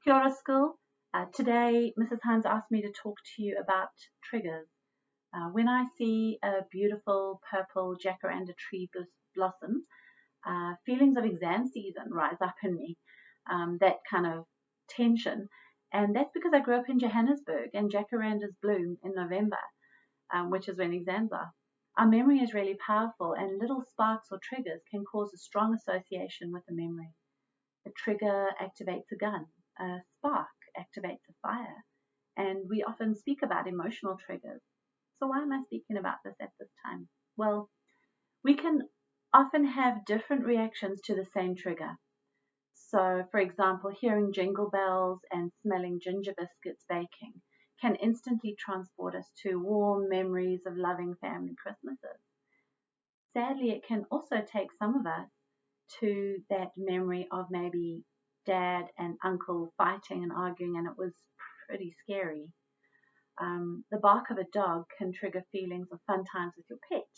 Kia ora, school. Today, Mrs. Hines asked me to talk to you about triggers. When I see a beautiful purple jacaranda tree blossom, feelings of exam season rise up in me, that kind of tension. And that's because I grew up in Johannesburg and jacarandas bloom in November, which is when exams are. Our memory is really powerful, and little sparks or triggers can cause a strong association with the memory. A trigger activates a gun, a spark activates a fire, and we often speak about emotional triggers. So why am I speaking about this at this time? Well, we can often have different reactions to the same trigger. So, for example, hearing jingle bells and smelling ginger biscuits baking can instantly transport us to warm memories of loving family Christmases. Sadly, it can also take some of us to that memory of maybe dad and uncle fighting and arguing, and it was pretty scary. The bark of a dog can trigger feelings of fun times with your pet,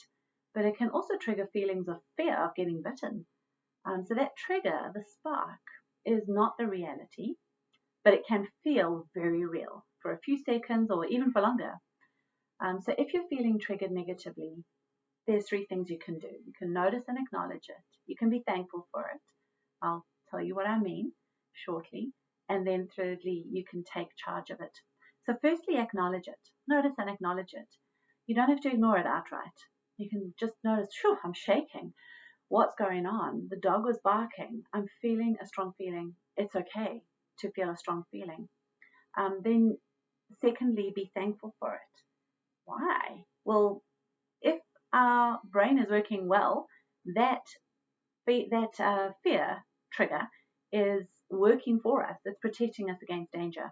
but it can also trigger feelings of fear of getting bitten. So that trigger, the spark, is not the reality, but it can feel very real for a few seconds or even for longer. So if you're feeling triggered negatively, there's 3 things you can do. You can notice and acknowledge it. You can be thankful for it. I'll tell you what I mean shortly. And then thirdly, you can take charge of it. So firstly, acknowledge it. Notice and acknowledge it. You don't have to ignore it outright. You can just notice, phew, I'm shaking. What's going on? The dog was barking. I'm feeling a strong feeling. It's okay to feel a strong feeling. Then secondly, be thankful for it. Why? Well, if our brain is working well, that fear trigger is working for us. It's protecting us against danger.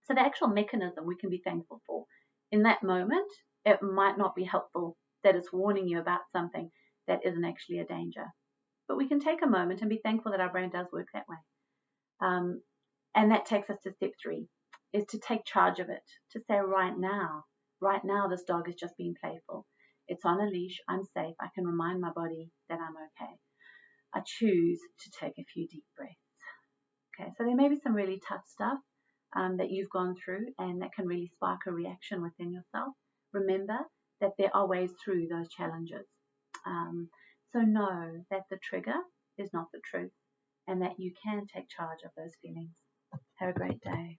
So the actual mechanism we can be thankful for. In that moment, it might not be helpful that it's warning you about something that isn't actually a danger. But we can take a moment and be thankful that our brain does work that way. And that takes us to step 3, is to take charge of it, to say right now, this dog is just being playful. It's on a leash, I'm safe, I can remind my body that I'm okay. I choose to take a few deep breaths. Okay, so there may be some really tough stuff that you've gone through and that can really spark a reaction within yourself. Remember that there are ways through those challenges. So know that the trigger is not the truth and that you can take charge of those feelings. Have a great day.